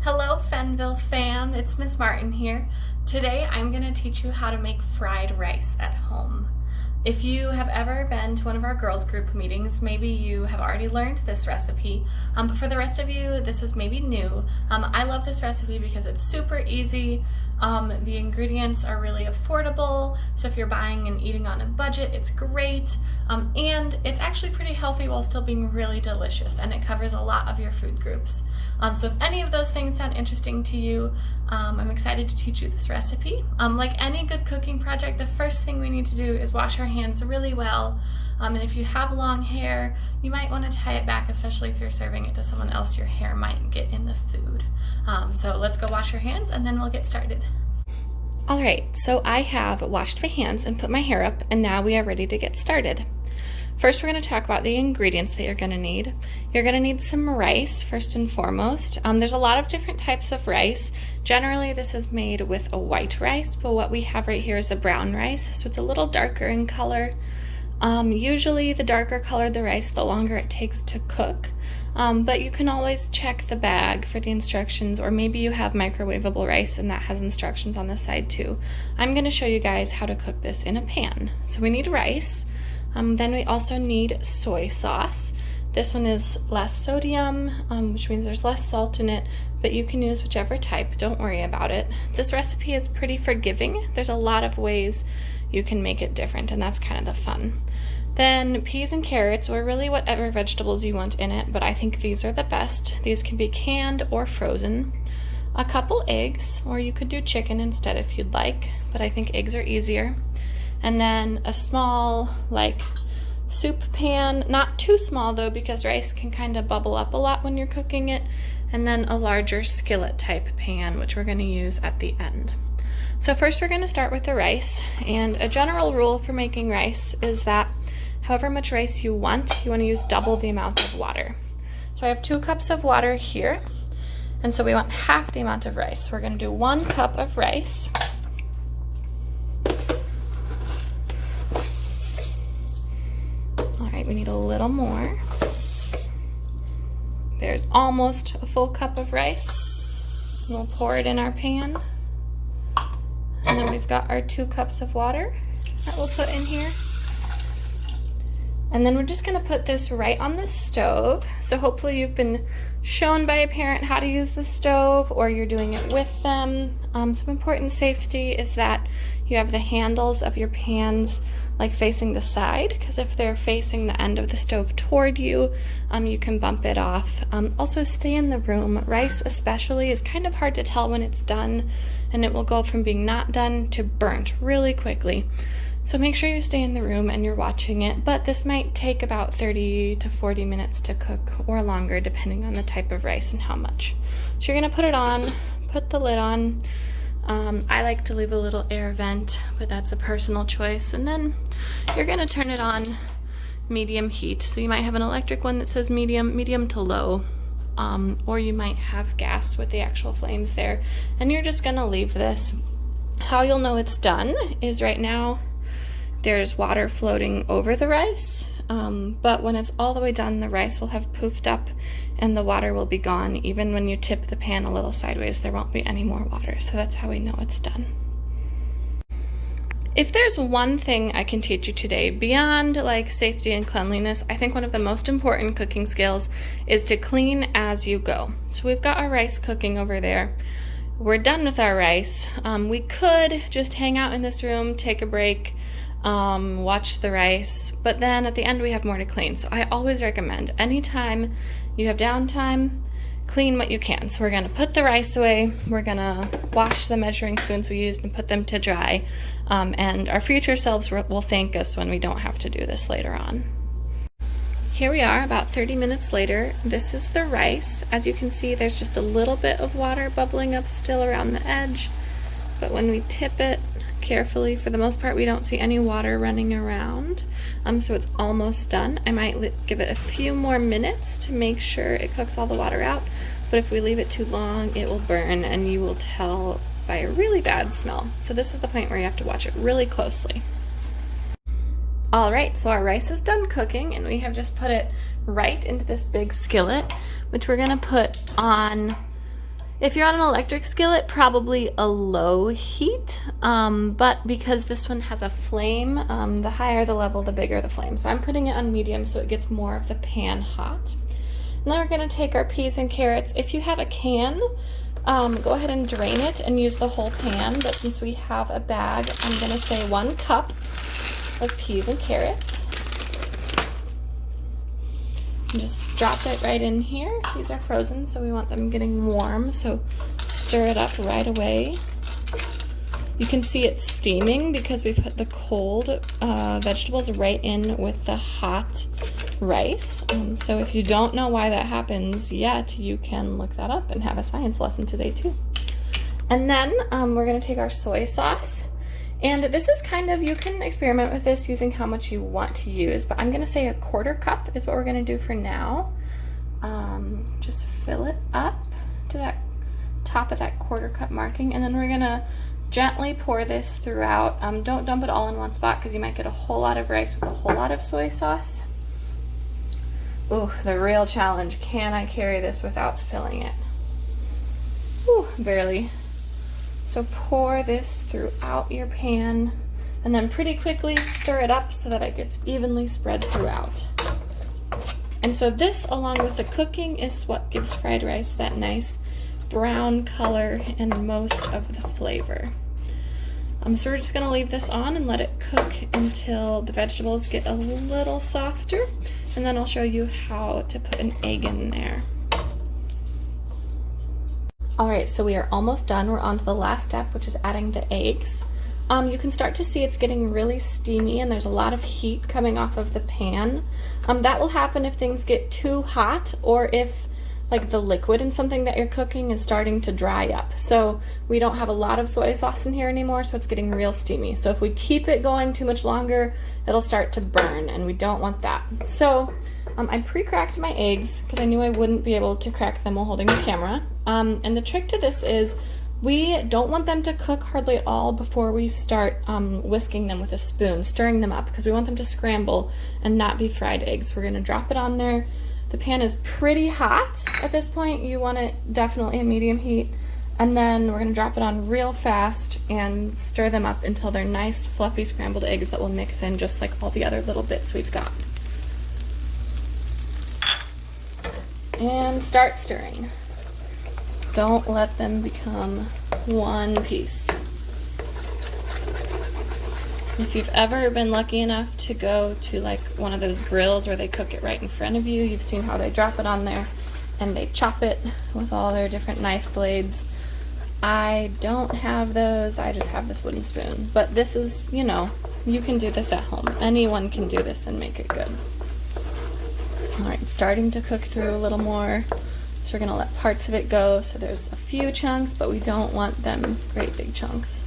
Hello Fennville fam, it's Miss Martin here. Today I'm going to teach you how to make fried rice at home. If you have ever been to one of our girls group meetings, maybe you have already learned this recipe, but for the rest of you, this is maybe new. I love this recipe because it's super easy. The ingredients are really affordable, so if you're buying and eating on a budget, it's great. And it's actually pretty healthy while still being really delicious, and it covers a lot of your food groups. So if any of those things sound interesting to you, I'm excited to teach you this recipe. Like any good cooking project, the first thing we need to do is wash our hands really well. And if you have long hair, you might want to tie it back, especially if you're serving it to someone else. Your hair might get in the food. So let's go wash our hands and then we'll get started. All right, so I have washed my hands and put my hair up, and now we are ready to get started. First, we're going to talk about the ingredients that you're going to need. You're going to need some rice, first and foremost. There's a lot of different types of rice. Generally, this is made with a white rice, but what we have right here is a brown rice, so it's a little darker in color. Usually, the darker colored the rice, the longer it takes to cook. But you can always check the bag for the instructions, or maybe you have microwavable rice and that has instructions on the side too. I'm going to show you guys how to cook this in a pan. So we need rice. Then we also need soy sauce. This one is less sodium, which means there's less salt in it, but you can use whichever type, don't worry about it. This recipe is pretty forgiving. There's a lot of ways you can make it different, and that's kind of the fun. Then peas and carrots, or really whatever vegetables you want in it, but I think these are the best. These can be canned or frozen. A couple eggs, or you could do chicken instead if you'd like, but I think eggs are easier. And then a small, soup pan, not too small though, because rice can kind of bubble up a lot when you're cooking it. And then a larger skillet type pan, which we're going to use at the end. So first we're going to start with the rice, and a general rule for making rice is that however much rice you want to use double the amount of water. So I have 2 cups of water here, and so we want half the amount of rice. So we're going to do 1 cup of rice. All right, we need a little more. There's almost a full cup of rice. And we'll pour it in our pan. And then we've got our 2 cups of water that we'll put in here. And then we're just going to put this right on the stove. So hopefully you've been shown by a parent how to use the stove, or you're doing it with them. Some important safety is that you have the handles of your pans facing the side, because if they're facing the end of the stove toward you, you can bump it off. Also stay in the room. Rice especially is kind of hard to tell when it's done, and it will go from being not done to burnt really quickly. So make sure you stay in the room and you're watching it, but this might take about 30 to 40 minutes to cook, or longer depending on the type of rice and how much. So you're gonna put it on, put the lid on. I like to leave a little air vent, but that's a personal choice. And then you're gonna turn it on medium heat. So you might have an electric one that says medium to low, or you might have gas with the actual flames there. And you're just gonna leave this. How you'll know it's done is right now there's water floating over the rice, but when it's all the way done, the rice will have poofed up and the water will be gone. Even when you tip the pan a little sideways, there won't be any more water. So that's how we know it's done. If there's one thing I can teach you today beyond safety and cleanliness, I think one of the most important cooking skills is to clean as you go. So we've got our rice cooking over there. We're done with our rice. We could just hang out in this room, take a break, watch the rice, but then at the end we have more to clean. So I always recommend anytime you have downtime, clean what you can. So we're going to put the rice away, we're going to wash the measuring spoons we used and put them to dry, and our future selves will thank us when we don't have to do this later on. Here we are about 30 minutes later. This is the rice. As you can see, there's just a little bit of water bubbling up still around the edge, but when we tip it carefully, for the most part we don't see any water running around, so it's almost done. I might give it a few more minutes to make sure it cooks all the water out, but if we leave it too long it will burn and you will tell by a really bad smell. So this is the point where you have to watch it really closely. All right, so our rice is done cooking, and we have just put it right into this big skillet, which we're gonna put on If you're on an electric skillet, probably a low heat, but because this one has a flame, the higher the level, the bigger the flame. So I'm putting it on medium so it gets more of the pan hot. And then we're gonna take our peas and carrots. If you have a can, go ahead and drain it and use the whole pan, but since we have a bag, I'm gonna say 1 cup of peas and carrots. And just drop it right in here. These are frozen, so we want them getting warm, so stir it up right away. You can see it steaming because we put the cold vegetables right in with the hot rice. So if you don't know why that happens yet, you can look that up and have a science lesson today too. And then we're gonna take our soy sauce. And this is kind of, you can experiment with this using how much you want to use, but I'm gonna say 1/4 cup is what we're gonna do for now. Just fill it up to that top of that 1/4 cup marking, and then we're gonna gently pour this throughout. Don't dump it all in one spot because you might get a whole lot of rice with a whole lot of soy sauce. Ooh, the real challenge, can I carry this without spilling it? Ooh, barely. So pour this throughout your pan and then pretty quickly stir it up so that it gets evenly spread throughout. And so this, along with the cooking, is what gives fried rice that nice brown color and most of the flavor. So we're just gonna leave this on and let it cook until the vegetables get a little softer, and then I'll show you how to put an egg in there. All right, so we are almost done. We're on to the last step, which is adding the eggs. You can start to see it's getting really steamy and there's a lot of heat coming off of the pan. That will happen if things get too hot or if like the liquid in something that you're cooking is starting to dry up. So we don't have a lot of soy sauce in here anymore, so it's getting real steamy. So if we keep it going too much longer, it'll start to burn and we don't want that. So I pre-cracked my eggs because I knew I wouldn't be able to crack them while holding the camera. And the trick to this is we don't want them to cook hardly at all before we start whisking them with a spoon, stirring them up, because we want them to scramble and not be fried eggs. We're gonna drop it on there. The pan is pretty hot at this point. You want it definitely at medium heat. And then we're gonna drop it on real fast and stir them up until they're nice, fluffy scrambled eggs that will mix in just like all the other little bits we've got. And start stirring. Don't let them become one piece. If you've ever been lucky enough to go to like one of those grills where they cook it right in front of you, you've seen how they drop it on there and they chop it with all their different knife blades. I don't have those, I just have this wooden spoon. But this is, you know, you can do this at home. Anyone can do this and make it good. All right, it's starting to cook through a little more. So we're gonna let parts of it go. So there's a few chunks, but we don't want them great big chunks.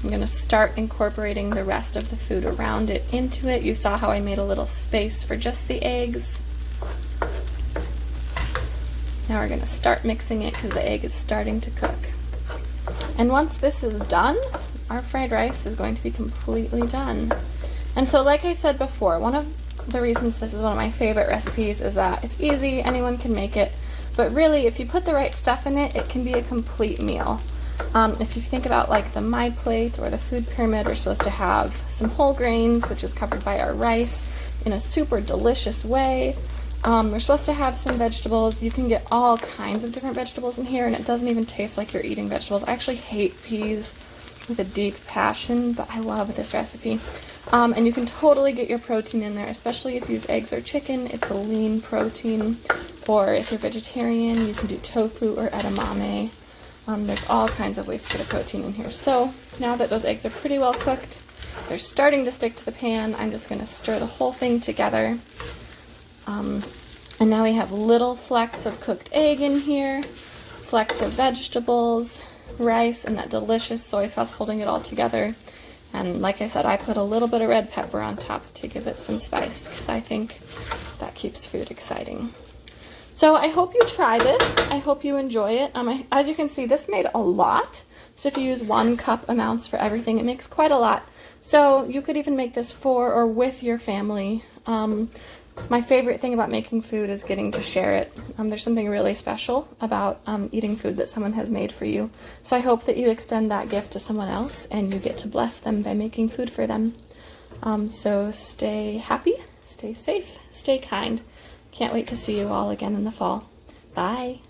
I'm gonna start incorporating the rest of the food around it into it. You saw how I made a little space for just the eggs. Now we're gonna start mixing it because the egg is starting to cook. And once this is done, our fried rice is going to be completely done. And so like I said before, one of the reasons this is one of my favorite recipes is that it's easy, anyone can make it, but really if you put the right stuff in it, it can be a complete meal. If you think about like the My Plate or the food pyramid, we're supposed to have some whole grains, which is covered by our rice in a super delicious way. We're supposed to have some vegetables. You can get all kinds of different vegetables in here and it doesn't even taste like you're eating vegetables. I actually hate peas with a deep passion, but I love this recipe. And you can totally get your protein in there, especially if you use eggs or chicken. It's a lean protein. Or if you're vegetarian, you can do tofu or edamame. There's all kinds of ways to get a protein in here. So now that those eggs are pretty well cooked, they're starting to stick to the pan, I'm just gonna stir the whole thing together. And now we have little flecks of cooked egg in here, flecks of vegetables, rice, and that delicious soy sauce holding it all together. And like I said, I put a little bit of red pepper on top to give it some spice because I think that keeps food exciting. So I hope you try this. I hope you enjoy it. As you can see, this made a lot. So if you use 1 cup amounts for everything, it makes quite a lot. So you could even make this for or with your family. My favorite thing about making food is getting to share it. There's something really special about eating food that someone has made for you. So I hope that you extend that gift to someone else and you get to bless them by making food for them. So stay happy, stay safe, stay kind. Can't wait to see you all again in the fall. Bye.